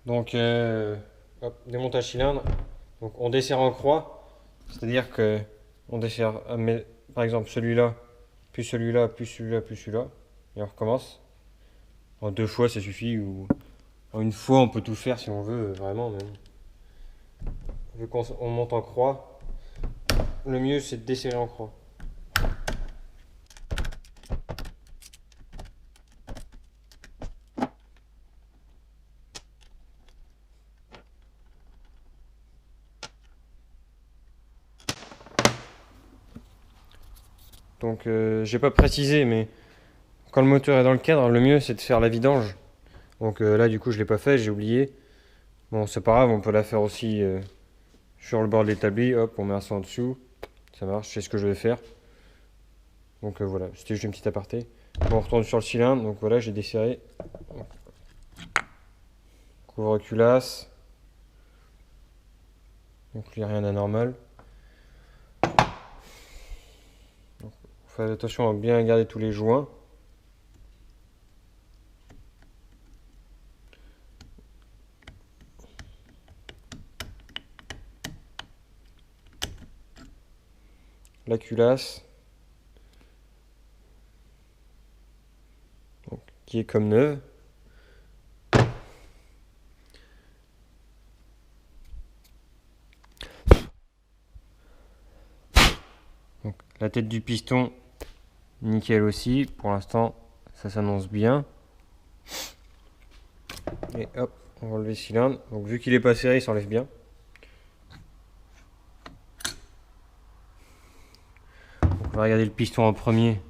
Donc, hop, démontage cylindre. Donc, on desserre en croix, c'est-à-dire que on desserre, par exemple, celui-là, puis celui-là, puis celui-là, puis celui-là, et on recommence. En deux fois, ça suffit, ou en une fois, on peut tout faire si on veut, vraiment. Mais vu qu'on on monte en croix, le mieux c'est de desserrer en croix. Donc, j'ai pas précisé, mais quand le moteur est dans le cadre, le mieux c'est de faire la vidange. Donc là, du coup, je l'ai pas fait, j'ai oublié. Bon, c'est pas grave, on peut la faire aussi sur le bord de l'établi. Hop, on met un son en dessous. Ça marche, c'est ce que je vais faire. Donc voilà, c'était juste une petite aparté. Bon, on retourne sur le cylindre. Donc voilà, j'ai desserré. Couvre-culasse. Donc il n'y a rien d'anormal. Faites attention à bien garder tous les joints. La culasse. Donc, qui est comme neuve. Donc, la tête du piston, nickel aussi. Pour l'instant, ça s'annonce bien. Et hop, on va enlever le cylindre. Donc vu qu'il est pas serré, il s'enlève bien. Donc, on va regarder le piston en premier.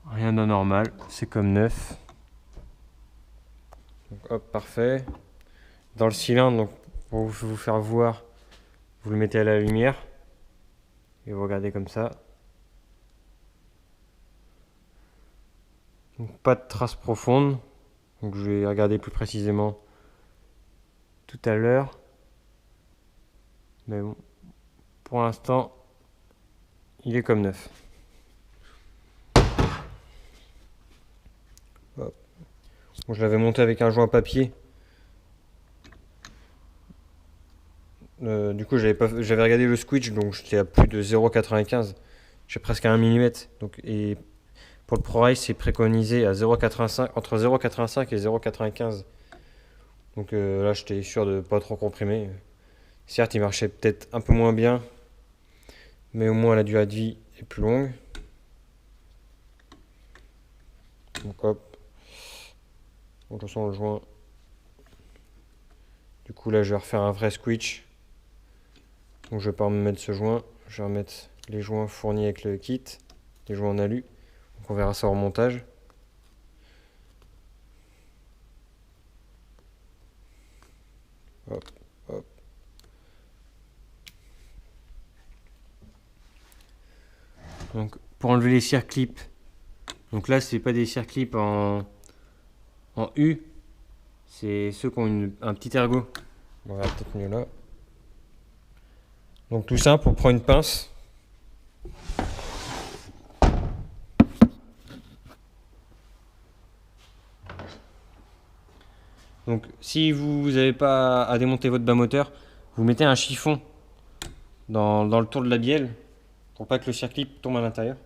Rien d'anormal, c'est comme neuf. Donc hop, parfait. Dans le cylindre, donc, pour vous faire voir, vous le mettez à la lumière. Et vous regardez comme ça. Donc, pas de traces profondes. Donc je vais regarder plus précisément tout à l'heure. Mais bon, pour l'instant, il est comme neuf. Hop. Bon, je l'avais monté avec un joint papier. Du coup, j'avais regardé le squelch, donc j'étais à plus de 0,95. J'ai presque à 1 mm. Donc, et pour le ProRace, c'est préconisé à 0,85, entre 0,85 et 0,95. Donc là, j'étais sûr de pas trop comprimer. Certes, il marchait peut-être un peu moins bien, mais au moins la durée de vie est plus longue. Donc hop. Donc, de toute façon, le joint. Du coup, là, je vais refaire un vrai squelch. Donc je vais pas me mettre ce joint. Je vais remettre les joints fournis avec le kit. Les joints en alu. Donc on verra ça au montage. Hop, hop. Donc pour enlever les circlips. Donc là, c'est pas des circlips en U. C'est ceux qui ont un petit ergot. On verra peut-être mieux là. Donc tout simple, on prend une pince. Donc si vous n'avez pas à démonter votre bas moteur, vous mettez un chiffon dans le tour de la bielle pour pas que le circlip tombe à l'intérieur.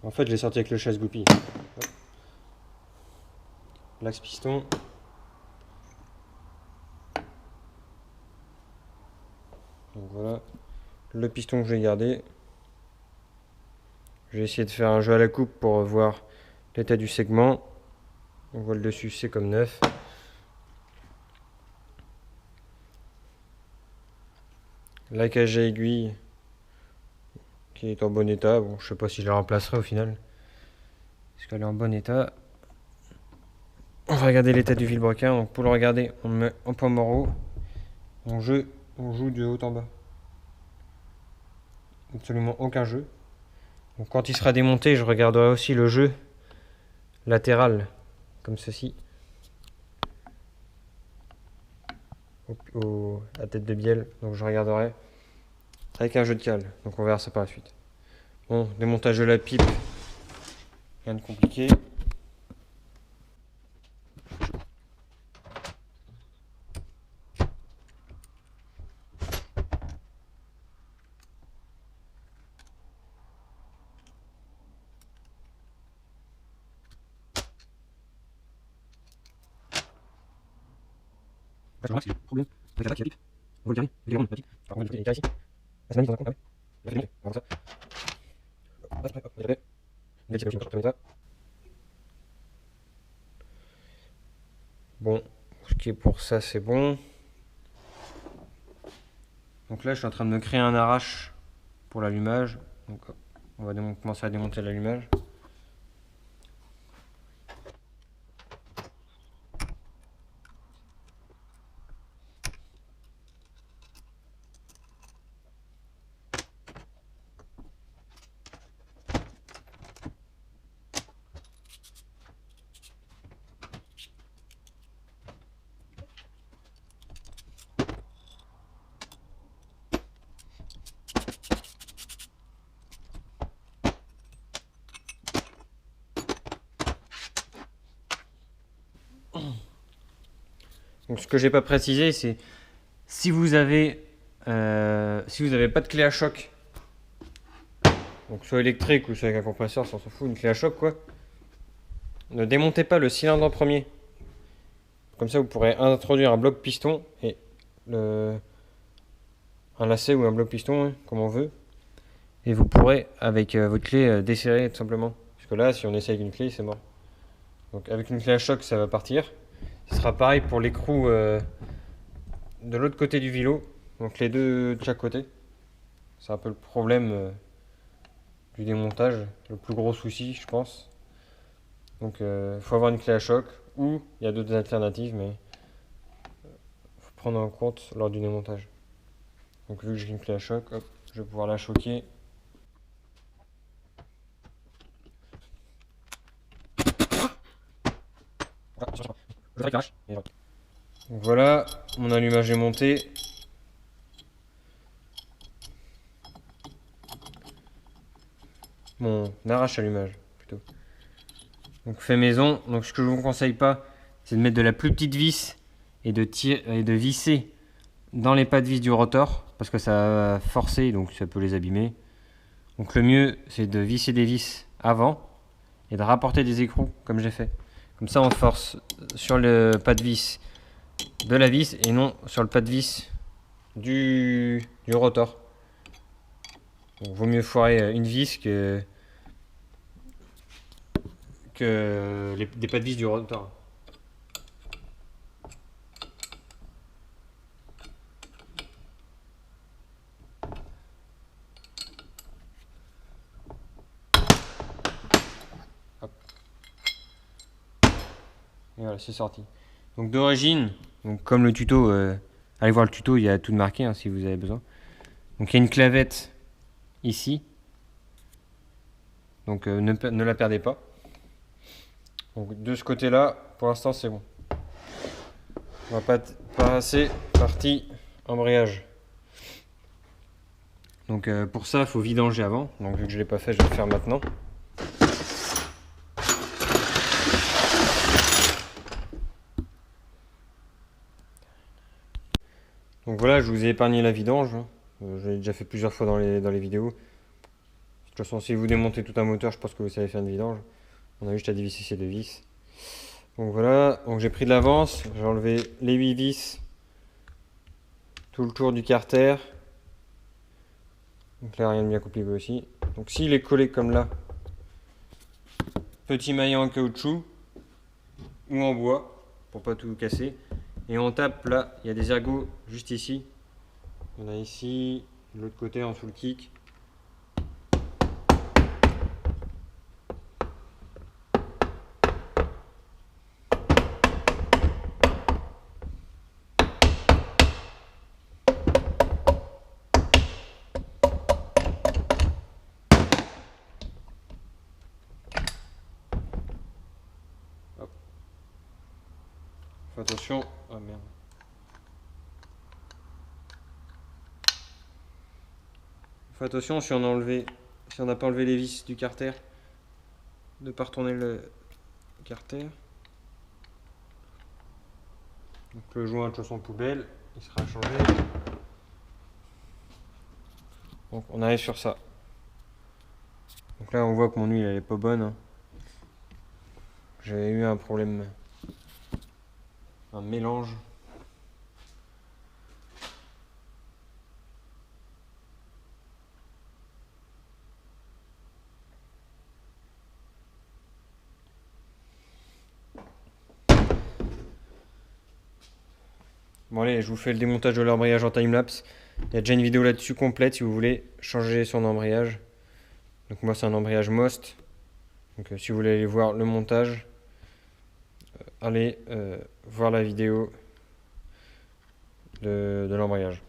En fait, je l'ai sorti avec le chasse-goupille. L'axe piston. Donc voilà, le piston que j'ai gardé. Je vais essayer de faire un jeu à la coupe pour voir l'état du segment. On voit le dessus, c'est comme neuf. La cage à aiguille qui est en bon état. Bon, je sais pas si je la remplacerai au final. Est-ce qu'elle est en bon état? On va regarder l'état du vilebrequin. Donc pour le regarder, on met en point mort haut. On joue de haut en bas. Absolument aucun jeu. Donc quand il sera démonté, je regarderai aussi le jeu latéral, comme ceci. À tête de bielle. Donc je regarderai avec un jeu de cale. Donc on verra ça par la suite. Bon, démontage de la pipe Rien de compliqué. Je remarque, c'est le problème avec la bague qui va pipe. On voit le carré, les rondes, la pipe. Alors, on va le carré ici. Là, ça m'a mis dans un coin, ah ouais. Là, c'est bon, on va voir ça. Hop, hop, hop, on va taper. On va taper comme ça. Bon, ce qui est pour ça, c'est bon. Donc là, je suis en train de me créer un arrache pour l'allumage. Donc, on va commencer à démonter l'allumage. Donc ce que j'ai pas précisé, c'est si vous avez pas de clé à choc, donc soit électrique ou soit avec un compresseur, ça on s'en fout, une clé à choc quoi, ne démontez pas le cylindre en premier. Comme ça vous pourrez introduire un bloc piston et un lacet ou un bloc piston, hein, comme on veut, et vous pourrez avec votre clé desserrer tout simplement. Parce que là, si on essaye avec une clé, c'est mort. Donc avec une clé à choc, ça va partir. Ce sera pareil pour l'écrou de l'autre côté du vélo, donc les deux de chaque côté. C'est un peu le problème du démontage, le plus gros souci, je pense. Donc il faut avoir une clé à choc, ou il y a d'autres alternatives, mais il faut prendre en compte lors du démontage. Donc vu que j'ai une clé à choc, hop, je vais pouvoir la choquer. Donc voilà, mon allumage est monté. Mon arrache allumage plutôt. Donc fait maison. Donc ce que je vous conseille pas, c'est de mettre de la plus petite vis et de visser dans les pas de vis du rotor parce que ça va forcer, donc ça peut les abîmer. Donc le mieux, c'est de visser des vis avant et de rapporter des écrous comme j'ai fait. Comme ça, on force sur le pas de vis de la vis et non sur le pas de vis du rotor. Donc vaut mieux foirer une vis que des pas de vis du rotor. Hop. Et voilà, c'est sorti. Donc d'origine, donc comme le tuto, allez voir le tuto, il y a tout marqué hein, si vous avez besoin. Donc il y a une clavette ici. Donc ne la perdez pas. Donc de ce côté-là, pour l'instant c'est bon. On va passer partie embrayage. Donc pour ça, il faut vidanger avant. Donc vu que je ne l'ai pas fait, je vais le faire maintenant. Donc voilà, je vous ai épargné la vidange. Je l'ai déjà fait plusieurs fois dans les vidéos. De toute façon, si vous démontez tout un moteur, je pense que vous savez faire une vidange. On a juste à dévisser ces deux vis. Donc voilà, donc j'ai pris de l'avance. J'ai enlevé les 8 vis. Tout le tour du carter. Donc là, rien de bien compliqué aussi. Donc s'il est collé comme là, petit maillet en caoutchouc ou en bois pour pas tout casser. Et on tape là, il y a des ergots juste ici. Il y en a ici, de l'autre côté en dessous le kick. Hop. Fais attention. Ah merde. Fais attention si on n'a pas enlevé les vis du carter. de ne pas retourner le carter. Donc le joint de chausson poubelle, il sera changé. Donc on arrive sur ça. Donc là on voit que mon huile elle est pas bonne. Hein. J'avais eu un problème, un mélange. Bon allez, je vous fais le démontage de l'embrayage en timelapse. Il y a déjà une vidéo là-dessus complète si vous voulez changer son embrayage. Donc moi c'est un embrayage Most. Donc si vous voulez aller voir le montage, allez voir la vidéo de l'embrayage.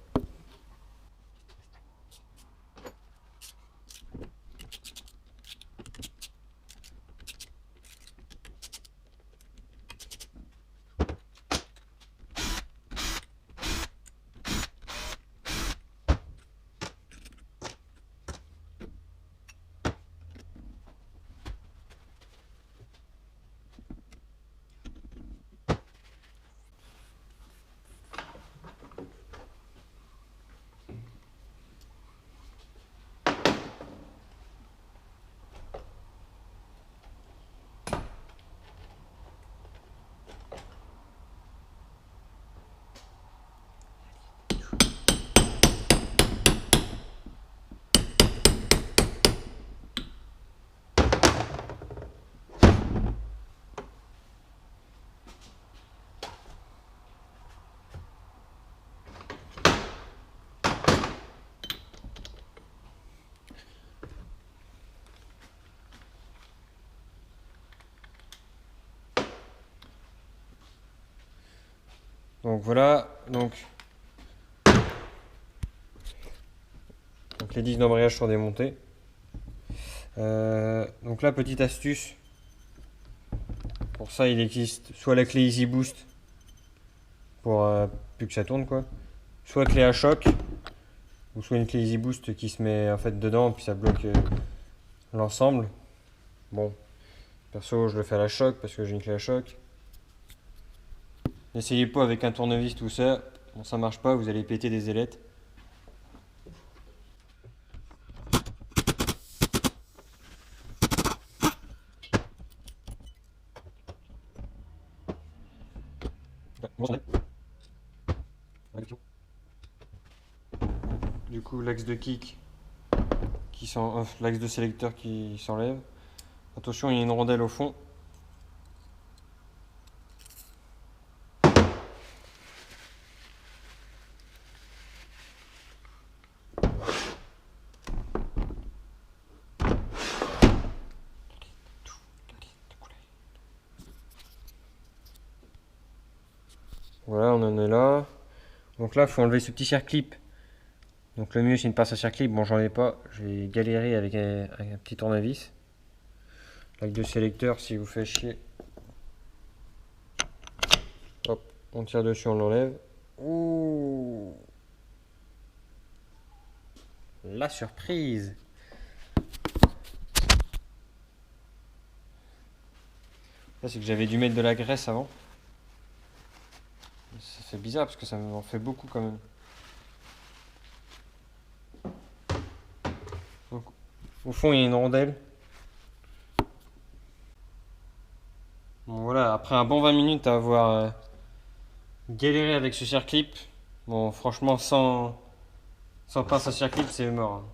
Donc voilà, donc les 10 d'embrayage sont démontés. Donc là, petite astuce. Pour ça, il existe soit la clé Easy Boost pour plus que ça tourne quoi, soit clé à choc, ou soit une clé Easy Boost qui se met en fait dedans puis ça bloque l'ensemble. Bon, perso, je le fais à la choc parce que j'ai une clé à choc. N'essayez pas avec un tournevis tout ça, bon, ça marche pas, vous allez péter des ailettes. Du coup, l'axe de kick, l'axe de sélecteur qui s'enlève. Attention, il y a une rondelle au fond. Voilà, on en est là. Donc là, il faut enlever ce petit circlip. Donc le mieux, c'est une pince à circlip. Bon, j'en ai pas. J'ai galéré avec un petit tournevis. Avec deux sélecteurs, si vous fait chier. Hop, on tire dessus, on l'enlève. Ouh, la surprise! Là, c'est que j'avais dû mettre de la graisse avant. C'est bizarre parce que ça m'en fait beaucoup quand même. Donc, au fond, il y a une rondelle. Bon, voilà, après un bon 20 minutes à avoir galéré avec ce circlip, bon, franchement, sans pince à circlip, c'est mort. Hein.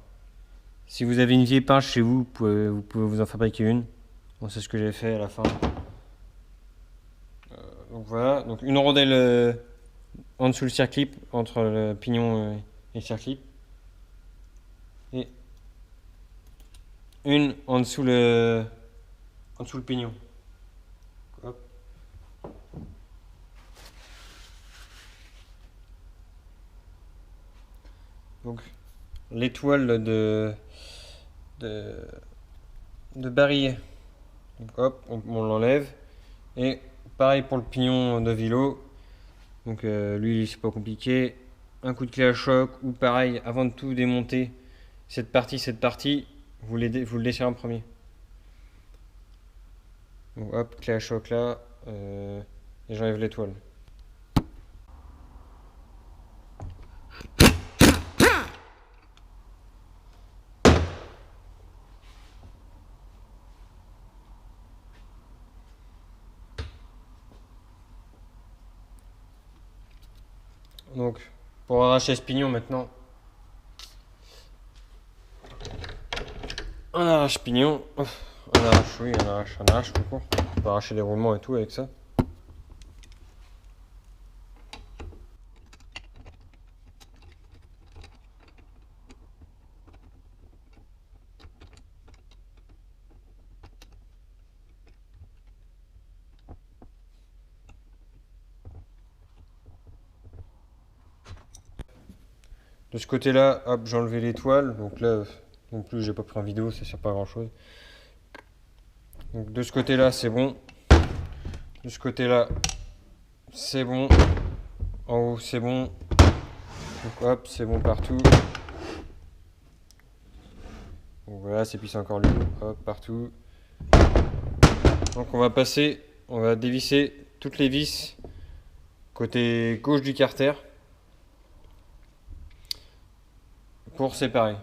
Si vous avez une vieille pince chez vous, vous pouvez vous en fabriquer une. Bon, c'est ce que j'ai fait à la fin. Donc voilà, donc une rondelle en dessous le circlip, entre le pignon et le circlip. Et une en dessous le pignon. Hop. Donc l'étoile de barillet. Donc hop, on l'enlève. Et pareil pour le pignon de vélo. Donc lui, c'est pas compliqué. Un coup de clé à choc ou pareil, avant de tout démonter, cette partie, vous le laissez en premier. Donc hop, clé à choc là, et j'enlève l'étoile. Donc pour arracher ce pignon maintenant, on arrache pignon, on arrache, oui, on arrache tout court. On peut arracher les roulements et tout avec ça. De ce côté-là, hop, j'ai enlevé l'étoile. Donc là, non plus, j'ai pas pris en vidéo, ça sert pas à grand chose. Donc de ce côté-là, c'est bon. De ce côté-là, c'est bon. En haut, c'est bon. Donc hop, c'est bon partout. Donc voilà, c'est puis c'est encore lui. Hop, partout. Donc on va passer, on va dévisser toutes les vis côté gauche du carter pour séparer.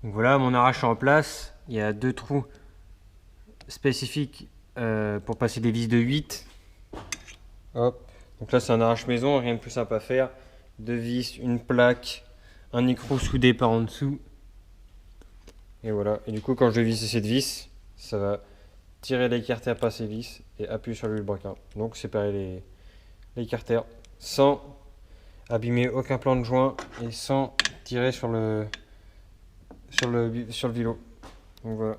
Donc voilà, mon arrache en place. Il y a deux trous spécifiques pour passer des vis de 8. Hop. Donc là, c'est un arrache maison, rien de plus simple à faire. Deux vis, une plaque, un écrou soudé par en dessous. Et voilà. Et du coup, quand je vais visser cette vis, ça va tirer les carters par ces vis et appuyer sur le vilebrequin. Donc séparer les carters sans abîmer aucun plan de joint et sans tirer sur le vilo. Donc voilà.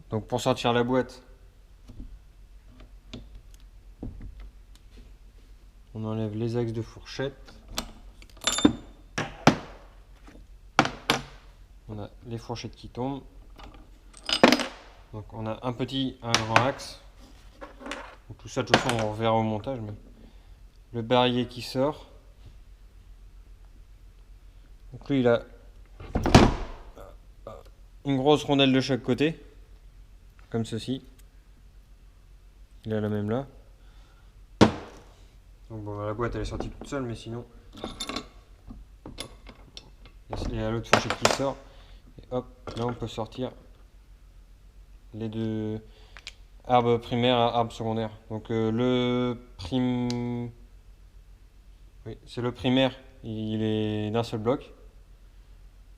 Donc pour sortir la boîte, on enlève les axes de fourchette. On a les fourchettes qui tombent. Donc on a un petit, un grand axe. Donc tout ça de toute façon on reverra au montage. Mais le barillet qui sort. Donc lui il a une grosse rondelle de chaque côté. Comme ceci. Il a la même là. Donc bon, la boîte elle est sortie toute seule, mais sinon il y a l'autre fourchette qui sort. Et hop, là on peut sortir les deux arbres primaires à arbres secondaires. Donc oui, c'est le primaire, il est d'un seul bloc,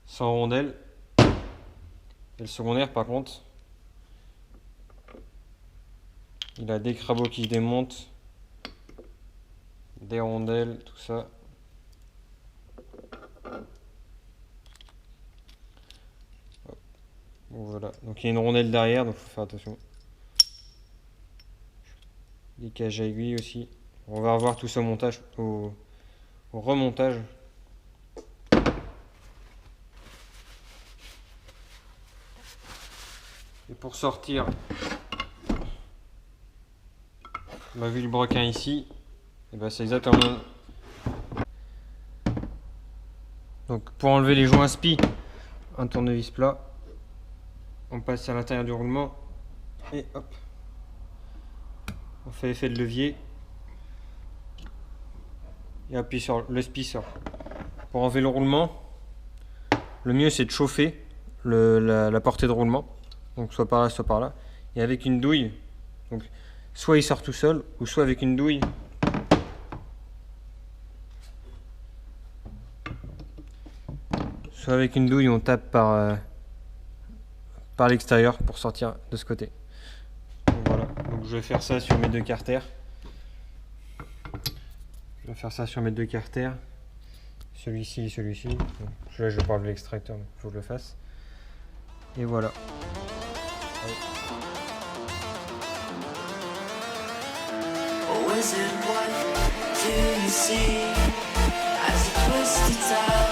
sans rondelle. Et le secondaire par contre, il a des crabeaux qui se démontent, des rondelles, tout ça. Bon, voilà, donc il y a une rondelle derrière, donc il faut faire attention. Des cages à aiguilles aussi. On va revoir tout ça au montage, au remontage. Et pour sortir, on a vu le broquin ici, et ben c'est exactement. Donc pour enlever les joints spi, un tournevis plat. on passe à l'intérieur du roulement et hop, on fait effet de levier et appuie sur le spissor. Pour enlever le roulement, le mieux c'est de chauffer la portée de roulement, donc soit par là soit par là, et avec une douille, donc soit il sort tout seul ou soit avec une douille. Soit avec une douille on tape par l'extérieur pour sortir de ce côté. Donc voilà, donc je vais faire ça sur mes deux carters. Je vais faire ça sur mes deux carters. Celui-ci et celui-ci. Celui-là je vais pas enlever l'extracteur, mais il faut que je le fasse. Et voilà. Or is it what do you see as you twist it out?